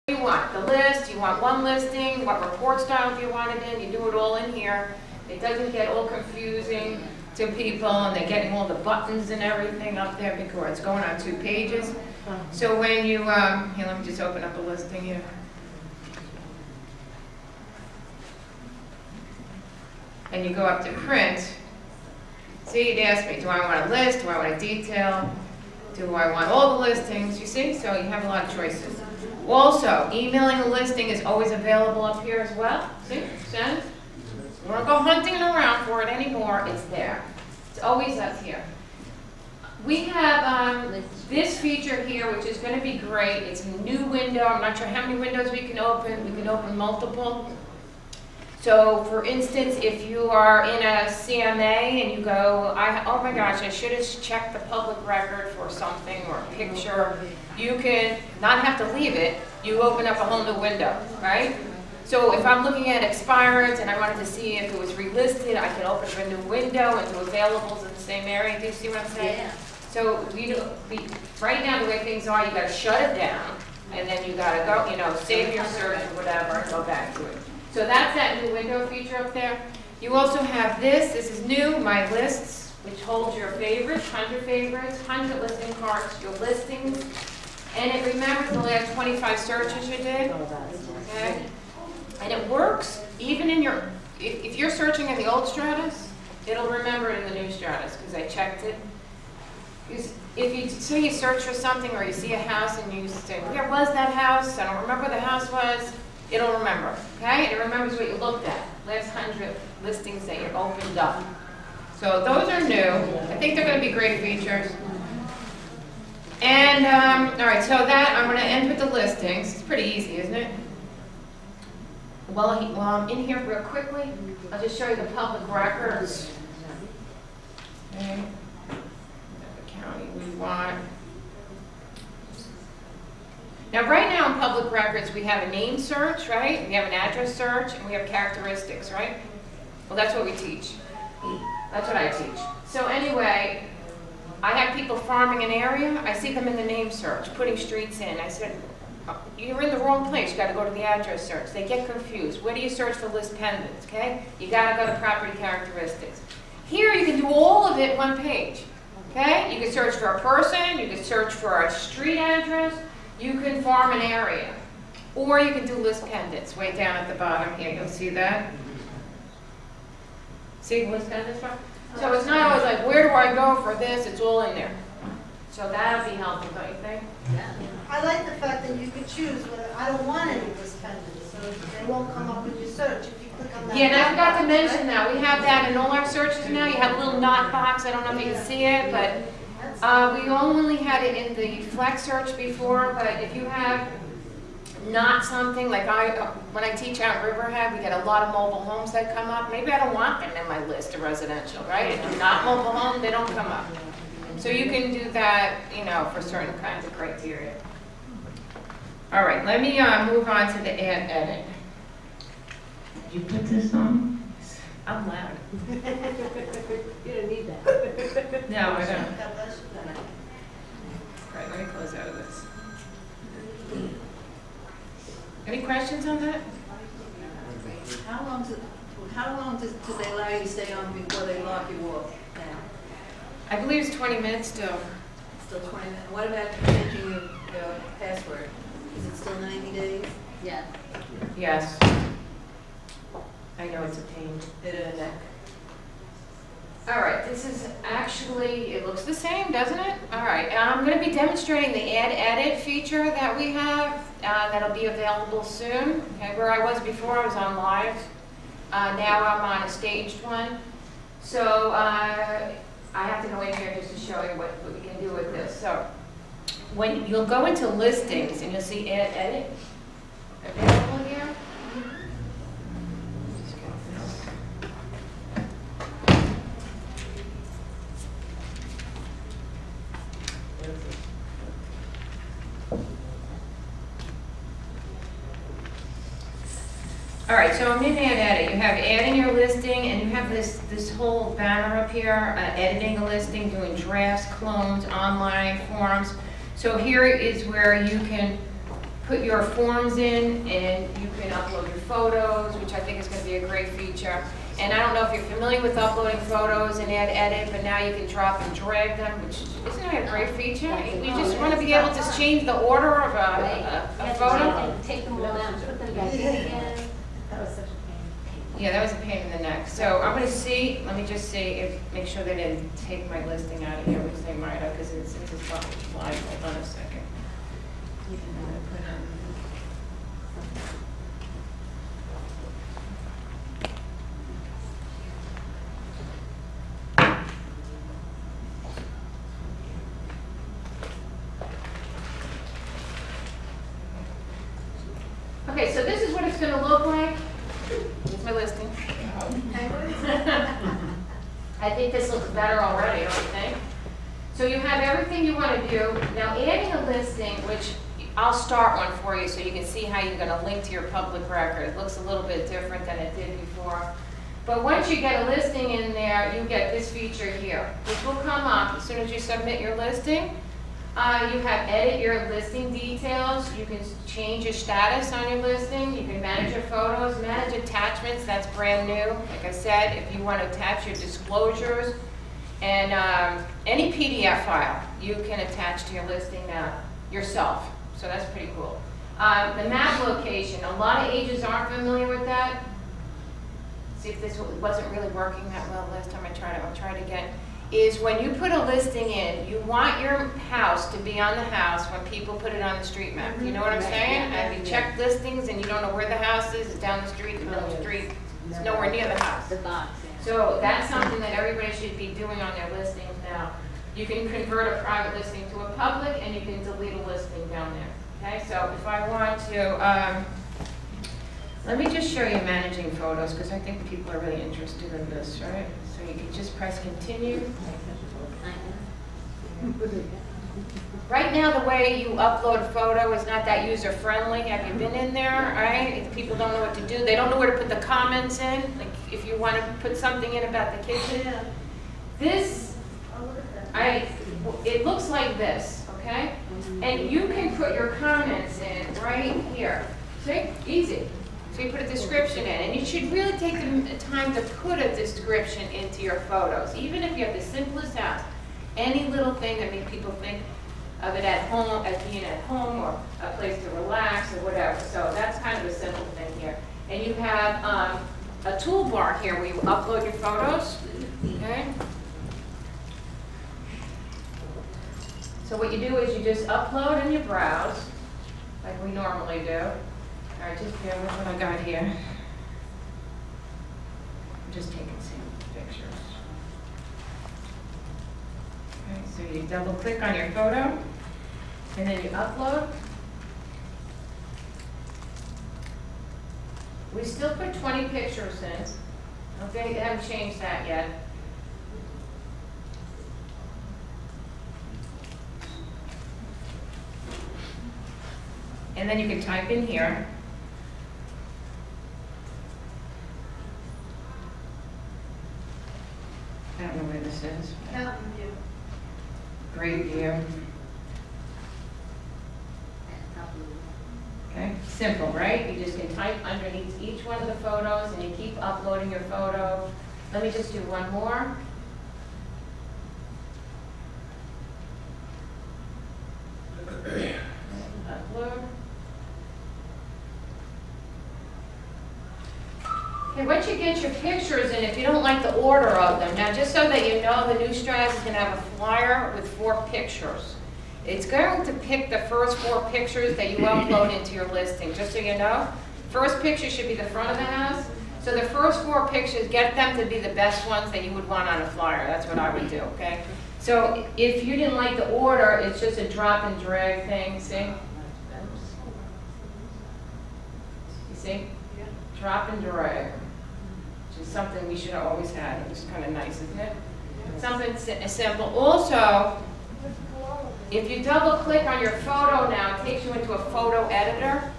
You want the list, you want one listing, what report style do you want it in, you do it all in here. It doesn't get all confusing to people and they're getting all the buttons and everything up there because it's going on 2 pages. So when you, here, let me just open up a listing here. And you go up to print. See, it asks me, do I want a list, do I want a detail, do I want all the listings, you see? So you have a lot of choices. Also, emailing a listing is always available up here as well. See, send. You don't go hunting around for it anymore, it's there. It's always up here. We have this feature here, which is going to be great. It's a new window. I'm not sure how many windows we can open. We can open multiple. So, for instance, if you are in a CMA and you go, oh my gosh, I should have checked the public record for something or a picture, you can not have to leave it. You open up a whole new window, right? So if I'm looking at expireds and I wanted to see if it was relisted, I can open up a new window and do availables in the same area. Do you see what I'm saying? Yeah. So right now, the way things are, you got to shut it down, and then you got to go, save your search or whatever, and go back to it. So that's that new window feature up there. You also have this. This is new, My Lists, which holds your favorites, 100 favorites, 100 listing cards, your listings, and it remembers the last 25 searches you did. Okay? And it works even in your, if you're searching in the old Stratus, it'll remember it in the new Stratus because I checked it. Because if you say you search for something or you see a house and you say, where was that house? I don't remember where the house was. It'll remember, okay? And it remembers what you looked at, last 100 listings that you opened up. So those are new. I think they're going to be great features. And, all right, so that, I'm going to end with the listings. It's pretty easy, isn't it? Well, I'm in here real quickly, I'll just show you the public records. Okay. The county we want. Now, right now in public records, we have a name search, right? We have an address search, and we have characteristics, right? Well, that's what we teach. That's what I teach. So anyway, I have people farming an area. I see them in the name search, putting streets in. I said, you're in the wrong place. You got to go to the address search. They get confused. Where do you search for list pendants, okay? You got to go to property characteristics. Here, you can do all of it one page, okay? You can search for a person. You can search for a street address. You can farm an area, or you can do list pendants way down at the bottom here. You'll see that. See list pendants? So it's not always like, where do I go for this? It's all in there. So that'll be helpful, don't you think? Yeah. I like the fact that you could choose whether I don't want any list pendants, so they won't come up with your search if you click on that. Yeah, and I forgot to mention that. We have that in all our searches now. You have a little knot box. I don't know if you can see it, but we only had it in the flex search before, but if you have not something like when I teach out in Riverhead, we get a lot of mobile homes that come up. Maybe I don't want them in my list of residential, right? If they're not mobile home, they don't come up. So you can do that, for certain kinds of criteria. All right, let me move on to the add edit. Did you put this on? I'm loud. You don't need that. No, I don't. All right, let me close out of this. Any questions on that? How long do they allow you to stay on before they lock you off now? I believe it's 20 minutes still. Still 20 minutes. What about changing your password? Is it still 90 days? Yeah. Yes. I know it's a pain. It is. All right, this is actually, it looks the same, doesn't it? All right, I'm going to be demonstrating the add edit feature that we have. That'll be available soon. Okay, where I was before, I was on live. Now I'm on a staged one. So I have to go in here just to show you what we can do with this. So when you'll go into listings and you'll see add edit available here. All right, so I'm in Add Edit. You have adding your listing, and you have this whole banner up here, editing a listing, doing drafts, clones, online forms. So here is where you can put your forms in, and you can upload your photos, which I think is going to be a great feature. And I don't know if you're familiar with uploading photos and add edit, but now you can drop and drag them, which isn't that a great feature? We just want to be able to change the order of a photo. Take them all down, put them back in again. That was such a pain. Yeah, that was a pain in the neck. So I'm going to see, let me just see make sure they didn't take my listing out of here, which they might have, because it's a slide. Hold on a second. Okay, so this is what it's going to look like. Here's my listing. I think this looks better already, don't you think? So you have everything you want to do. Now adding a listing, which I'll start one for you so you can see how you're going to link to your public record. It looks a little bit different than it did before. But once you get a listing in there, you get this feature here, which will come up as soon as you submit your listing. You have edit your listing details. You can change your status on your listing. You can manage your photos, manage attachments. That's brand new. Like I said, if you want to attach your disclosures and any PDF file, you can attach to your listing now yourself. So that's pretty cool. The map location. A lot of agents aren't familiar with that. See if this wasn't really working that well last time I tried it. I'll try it again. Is when you put a listing in, you want your house to be on the house when people put it on the street map. You know what I'm saying? And if you check listings and you don't know where the house is, it's down the street, the middle of the street, it's nowhere near the house. The box, yeah. So that's something that everybody should be doing on their listings now. You can convert a private listing to a public, and you can delete a listing down there. Okay, so if I want to, let me just show you managing photos, because I think people are really interested in this, right? So you can just press continue. Right now, the way you upload a photo is not that user-friendly. Have you been in there, right? If people don't know what to do, they don't know where to put the comments in. Like if you want to put something in about the kitchen. This, it looks like this, okay? And you can put your comments in right here. See, easy. So you put a description in, and you should really take the time to put a description into your photos, even if you have the simplest house. Any little thing that makes people think of it at home, as being at home, or a place to relax, or whatever. So that's kind of a simple thing here. And you have a toolbar here where you upload your photos. Okay. So what you do is you just upload and you browse, like we normally do. All right, just bear with what I got here. I'm just taking some pictures. Okay, so you double click on your photo, and then you upload. We still put 20 pictures in. Okay, they haven't changed that yet. And then you can type in here. I don't know where this is. Mountain view. Great view. Okay, simple, right? You just can type underneath each one of the photos, and you keep uploading your photo. Let me just do one more. Upload. Okay, once you get your pictures in, if you don't like the order of them, now just so that you know, the new Stratus is going to have a flyer with 4 pictures. It's going to pick the first 4 pictures that you upload into your listing, just so you know. First picture should be the front of the house. So the first 4 pictures, get them to be the best ones that you would want on a flyer. That's what I would do, okay? So if you didn't like the order, it's just a drop and drag thing, see? You see? Drop and drag, which is something we should have always had. It was kind of nice, isn't it? Something simple. Also, if you double click on your photo now, it takes you into a photo editor.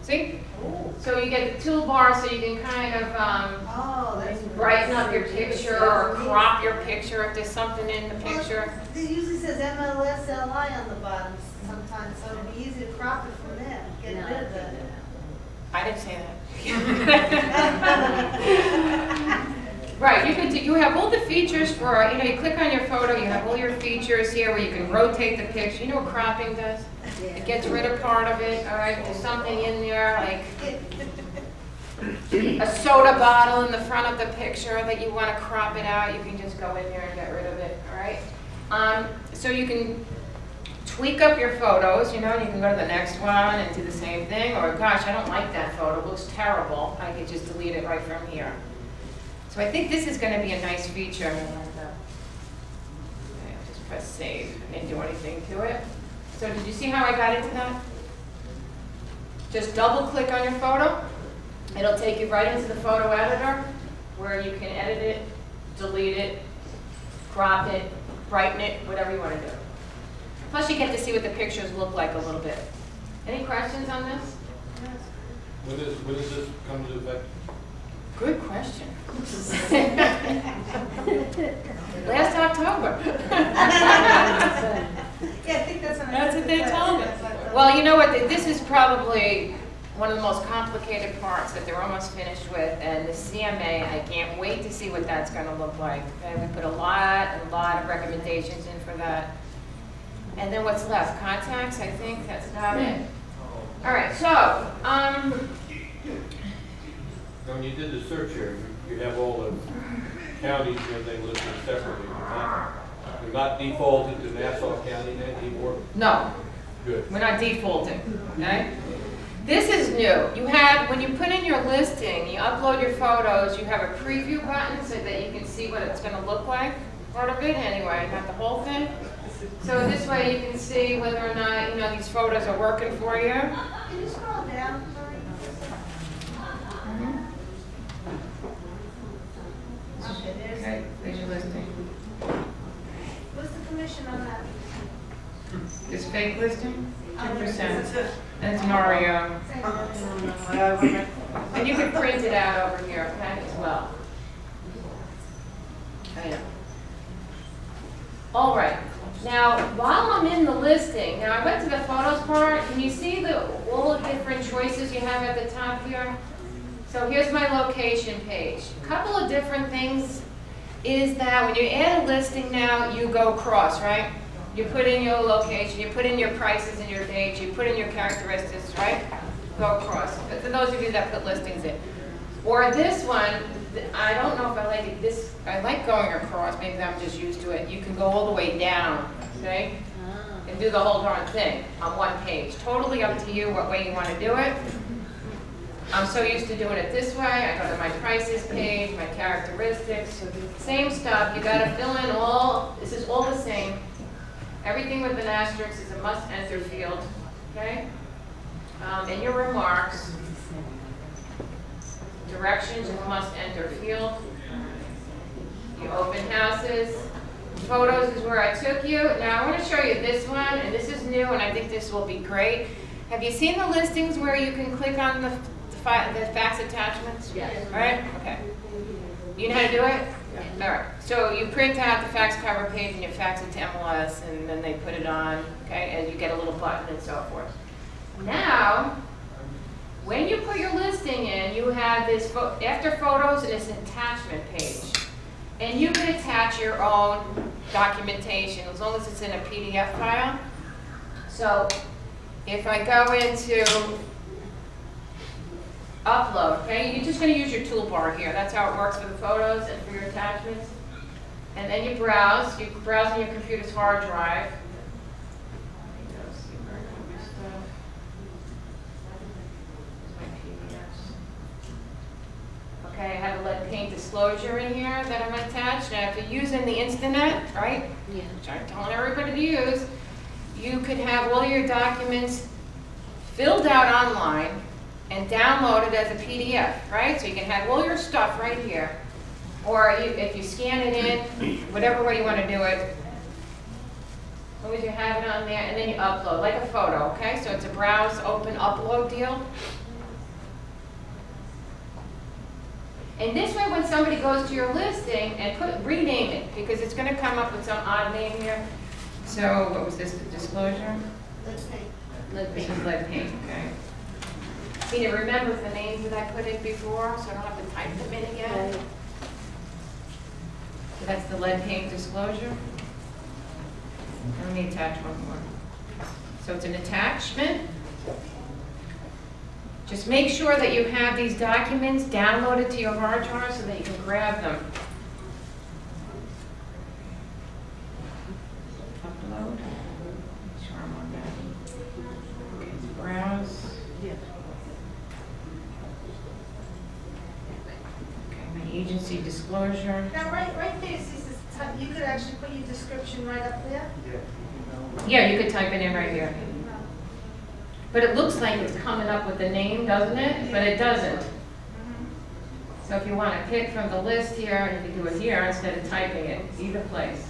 See? So you get the toolbar so you can kind of Oh, that's. brighten up your picture or crop your picture if there's something in the picture. It usually says MLSLI on the bottom sometimes, so it'd be easy to crop it from there, get rid of that. I didn't say that. Right, you can do, you have all the features for, you know, you click on your photo, you have all your features here where you can rotate the picture. You know what cropping does? It gets rid of part of it, all right? There's something in there like a soda bottle in the front of the picture that you want to crop it out. You can just go in there and get rid of it, all right? So you can tweak up your photos, you know, you can go to the next one and do the same thing, or gosh, I don't like that photo, it looks terrible. I could just delete it right from here. So I think this is going to be a nice feature. Okay, I'll just press save. I didn't do anything to it. So did you see how I got into that? Just double click on your photo. It'll take you right into the photo editor where you can edit it, delete it, crop it, brighten it, whatever you want to do. Plus you get to see what the pictures look like a little bit. Any questions on this? When does this come into effect? Good question. Last October. Yeah, I think that's what I That's what they said. told me. That's what I thought. Well, you know what, this is probably one of the most complicated parts that they're almost finished with, and the CMA, I can't wait to see what that's going to look like. Okay, we put a lot of recommendations in for that. And then what's left? Contacts, I think, that's about it. All right, so, When you did the search here, you have all the counties and everything listed separately. You're not defaulted to Nassau County anymore? no, Good. we're not defaulting, okay? This is new. You have, when you put in your listing, you upload your photos, you have a preview button so that you can see what it's going to look like. Part of it, anyway, not the whole thing. So this way you can see whether or not, you know, these photos are working for you. Can you scroll down, Laureen? Okay, Okay, there's your listing. what's the commission on that? This fake listing, 2%. Same. And it's Mario. And you can print it out over here, okay, as well. I know. All right. Now, while I'm in the listing, now I went to the photos part. Can you see all the different choices you have at the top here? So here's my location page. A couple of different things is that when you add a listing now, you go across, right? You put in your location, you put in your prices and your dates, you put in your characteristics, right? Go across. But for those of you that put listings in. Or this one, I don't know if I like it. I like going across, maybe I'm just used to it. You can go all the way down, okay? And do the whole darn thing on one page. Totally up to you what way you want to do it. I'm so used to doing it this way. I go to my prices page, my characteristics, same stuff. You got to fill in all, this is all the same. Everything with an asterisk is a must enter field, okay? And your remarks. Directions is a must enter field. You open houses. Photos is where I took you. Now I want to show you this one, and this is new, and I think this will be great. Have you seen the listings where you can click on the fax attachments? Yes. All right? Okay. You know how to do it? All right. So you print out the fax cover page and you fax it to MLS, and then they put it on, okay, and you get a little button and so forth. Now, when you put your listing in, you have this after photos and this attachment page. And you can attach your own documentation as long as it's in a PDF file. So if I go into upload, okay, you're just going to use your toolbar here. That's how it works for the photos and for your attachments. And then you browse. You browse on your computer's hard drive. Okay, I have a lead paint disclosure in here that I'm attached. Now, if you're using the Instanet, right, which I'm telling everybody to use, you could have all your documents filled out online and downloaded as a PDF, right? So you can have all your stuff right here. Or if you scan it in, whatever way you want to do it, as long as you have it on there, and then you upload, like a photo, okay? So it's a browse, open, upload deal. And this way, when somebody goes to your listing and rename it, because it's gonna come up with some odd name here. So, what was this, the disclosure? Let's take. This is lead paint, okay. See, to remember the names that I put in before, so I don't have to type them in again. So that's the lead paint disclosure. And let me attach one more. So it's an attachment. Just make sure that you have these documents downloaded to your hard drive so that you can grab them. Upload. Make sure I'm on that. Okay, browse. Okay, my agency disclosure. Now, right there, it says, you could actually put your description right up there. Yeah, you could type it in right here. But it looks like it's coming up with the name, doesn't it? But it doesn't. So if you want to pick from the list here, you can do it here instead of typing it, either place.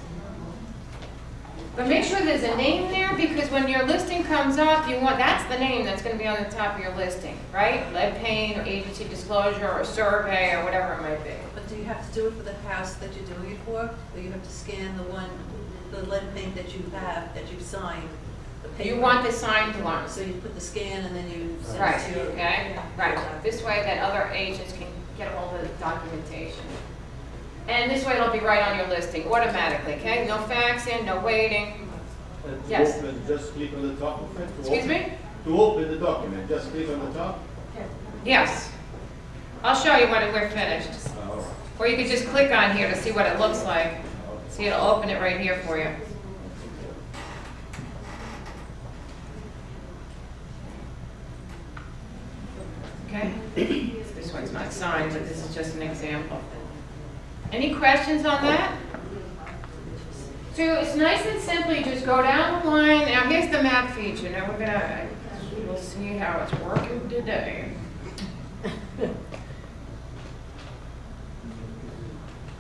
But make sure there's a name there, because when your listing comes up, that's the name that's going to be on the top of your listing, right? Lead paint, or agency disclosure, or survey, or whatever it might be. But do you have to do it for the house that you're doing it for? Or you have to scan the lead paint that you have, that you've signed? The paper? You want the signed one. So you put the scan and then you send Right, it to your... okay, right. This way that other agents can get all the documentation. And this way it'll be right on your listing automatically, okay? No faxing, no waiting. Yes. To open, just click on the top of it. Excuse me? To open the document, just click on the top. Yes. I'll show you when we're finished. All right. Or you could just click on here to see what it looks like. See, it'll open it right here for you. Okay? This one's not signed, but this is just an example. Any questions on that? So it's nice and simple. You just go down the line. Now here's the map feature. Now we'll see how it's working today.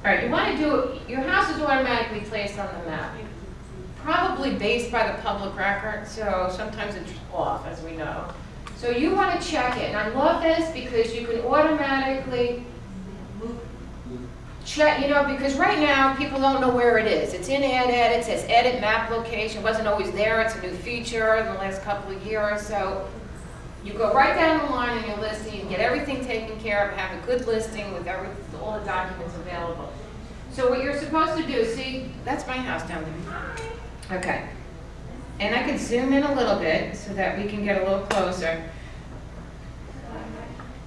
All right, you want to do, your house is automatically placed on the map. Probably based by the public record, so sometimes it's off, as we know. So you want to check it, and I love this because you can automatically check, because right now people don't know where it is. It's in edit, it says edit map location, it wasn't always there, it's a new feature in the last couple of years. So you go right down the line in your listing, you get everything taken care of, have a good listing with all the documents available. So what you're supposed to do, see, that's my house down there. Okay. And I can zoom in a little bit so that we can get a little closer.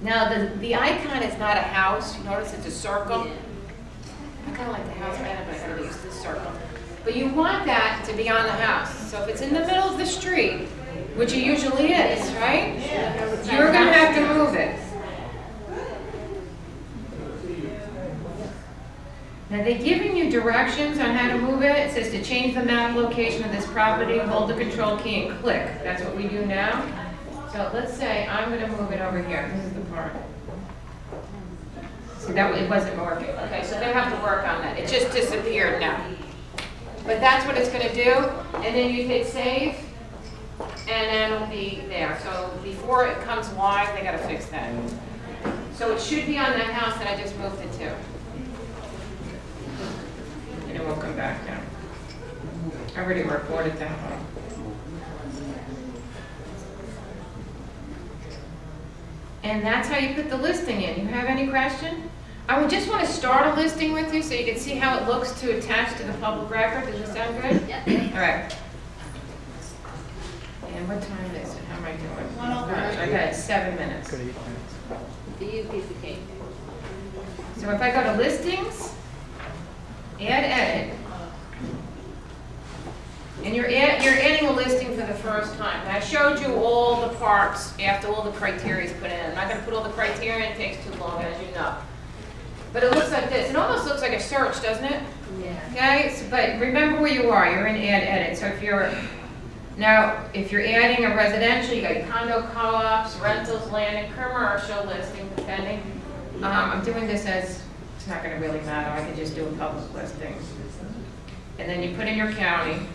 Now the icon is not a house. You notice it's a circle. I kind of like the house better, but I gotta use this circle. But you want that to be on the house. So if it's in the middle of the street, which it usually is, right? You're gonna have to move it. Now they're giving you directions on how to move it. It says to change the map location of this property, hold the control key and click. That's what we do now. So let's say I'm gonna move it over here. This is the part. See, it wasn't working. Okay, so they have to work on that. It just disappeared now. But that's what it's gonna do. And then you hit save, and then it'll be there. So before it comes live, they gotta fix that. So it should be on that house that I just moved it to. And it won't come back down. I already recorded that one. And that's how you put the listing in. You have any question? I would just want to start a listing with you so you can see how it looks to attach to the public record. Does it sound good? Yep. All right. And what time is it? How am I doing? 1:09. I got 7 minutes. Do you piece of cake? So if I go to listings, add edit, and you're adding a listing for the first time. And I showed you all the parts after all the criteria is put in. I'm not going to put all the criteria in, it takes too long, as you know. But it looks like this. It almost looks like a search, doesn't it? Yeah. Okay, so, but remember where you are. You're in add edit. So if you're adding a residential, you got your condo co-ops, rentals, land, and commercial listing, depending. I'm doing this as, it's not going to really matter. I can just do a public listing. And then you put in your county.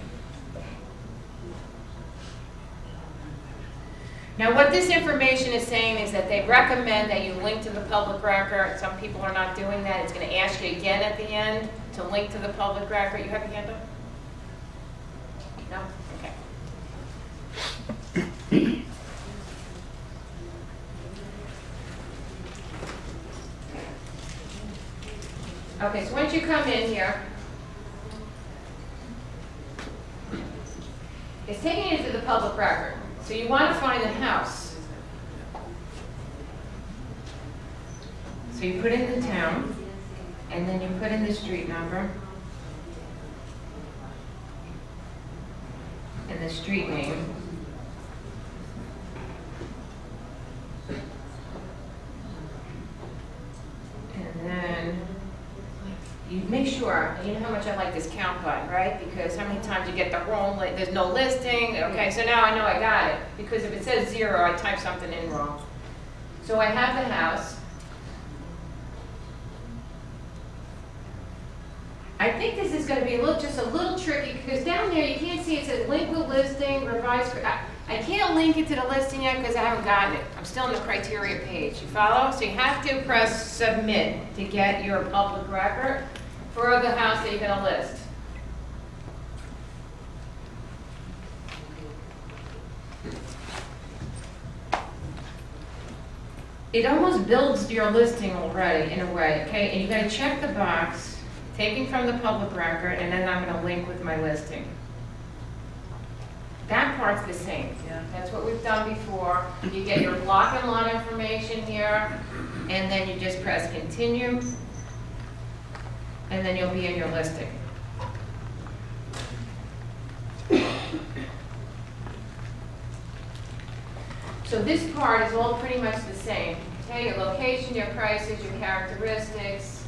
Now, what this information is saying is that they recommend that you link to the public record. Some people are not doing that. It's going to ask you again at the end to link to the public record. You have your hand up? No? Okay. Okay, so once you come in here, it's taking you to the public record. So you want to find the house. So you put in the town, and then you put in the street number, and the street name. And then you make sure, you know how much I like this count button, right? Because how many times you get the wrong, there's no listing. Okay, so now I know I got it. Because if it says 0, I type something in wrong. So I have the house. I think this is going to be just a little tricky because down there you can't see it says link with listing, revised. I can't link it to the listing yet because I haven't gotten it. I'm still on the criteria page. You follow? So you have to press submit to get your public record for the house that you're going to list. It almost builds your listing already in a way, okay? And you got to check the box, taking from the public record, and then I'm going to link with my listing. That part's the same. Yeah. That's what we've done before. You get your block and lot information here, and then you just press continue, and then you'll be in your listing. So this part is all pretty much the same. Okay, your location, your prices, your characteristics.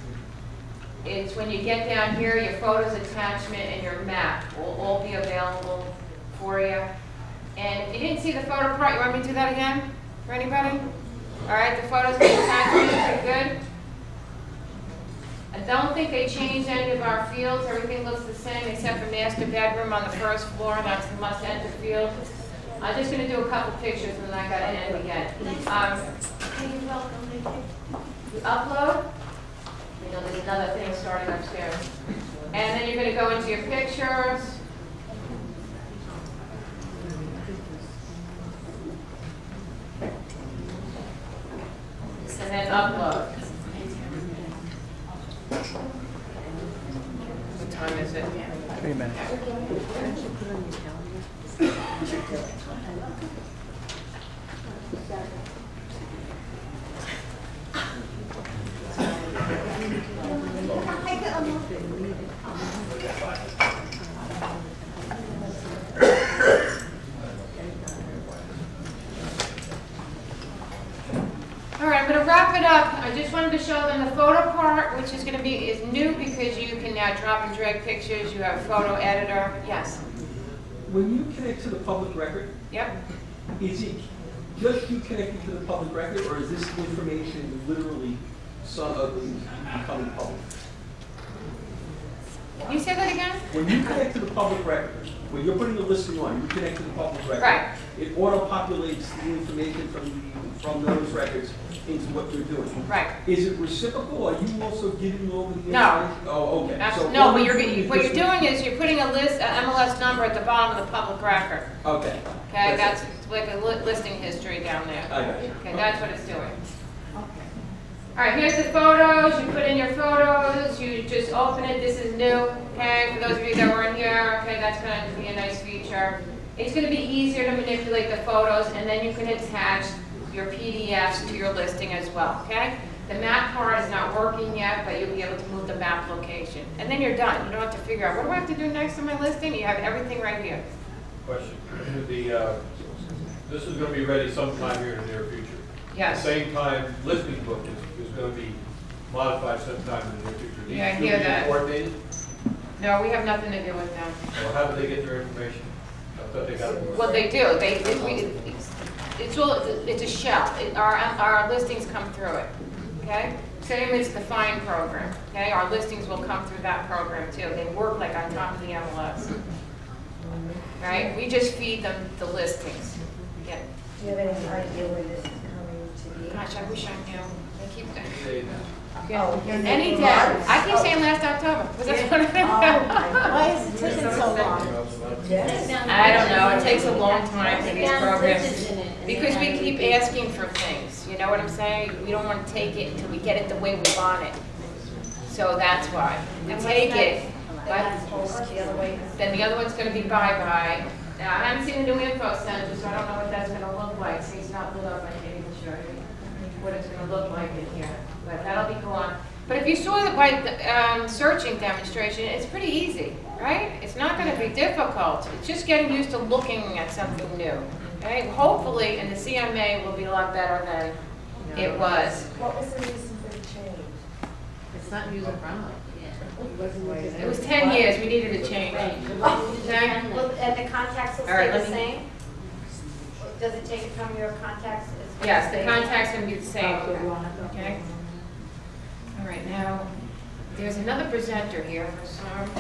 It's when you get down here, your photos attachment and your map will all be available for you. And if you didn't see the photo part, you want me to do that again for anybody? All right, the photos and attachment, pretty good. I don't think they changed any of our fields. Everything looks the same except for master bedroom on the first floor. That's the must enter field. I'm just going to do a couple pictures and then I got to end again. You're welcome. You upload. You know, there's another thing starting upstairs. And then you're going to go into your pictures. And then upload. What time is it? 3 minutes. All right, I'm going to wrap it up. I just wanted to show them the photo part, which is going to be new because you can now drop and drag pictures. You have a photo editor. Yes. When you connect to the public record, Yep. is it just you connecting to the public record, or is this information literally becoming public? You say that again? When you connect to the public record, when you're putting a listing on, you connect to the public record. Right. It auto-populates the information from those records into what you're doing. Right. Is it reciprocal? Are you also giving over the information? No. Oh, okay. So No, all what you you're do what you're just- doing is you're putting a list, an MLS number at the bottom of the public record. Okay. Okay, that's like a listing history down there. I got you. Okay, that's what it's doing. All right, here's the photos. You put in your photos. You just open it. This is new. Okay, for those of you that weren't here, okay, that's going to be a nice feature. It's going to be easier to manipulate the photos, and then you can attach your PDFs to your listing as well. Okay. The map part is not working yet, but you'll be able to move the map location, and then you're done. You don't have to figure out what do I have to do next on my listing. You have everything right here. Question. This is going to be ready sometime here in the near future. Yes. At the same time, listing book is going to be modified sometime in the near future. These Yeah, I two hear being that. coordinated? No, we have nothing to do with them. Well, how do they get their information? I thought they got it. Well, they do. It's a shell. Our listings come through it. Okay. Same as the Find program. Okay. Our listings will come through that program too. They work like on top of the MLS. Right. We just feed them the listings. Yeah. Do you have any idea where this is coming to be? Gosh, I wish I knew. They keep Say, Oh, any day. I keep saying last October. Was that what Why is it taking so long? Yes. I don't know. It takes a long time for these programs. Because we keep asking for things, you know what I'm saying? We don't want to take it until we get it the way we want it. So that's why. We take it, but The other way. then the other one's gonna be bye-bye. Now, I haven't seen the new info center, so I don't know what that's gonna look like. See, it's not lit up, I can't even show you what it's gonna look like in here. But that'll be gone. But if you saw the searching demonstration, it's pretty easy, right? It's not gonna be difficult. It's just getting used to looking at something new. Okay, hopefully, and the CMA will be a lot better than it was. What was the reason for the change? It's not user friendly. It was 10 years, we needed a change. Okay? Well, and the contacts will All right, stay the let me- same? Does it take it from your contacts? Yes, the contact's gonna be the same, okay? All right, now, there's another presenter here for some.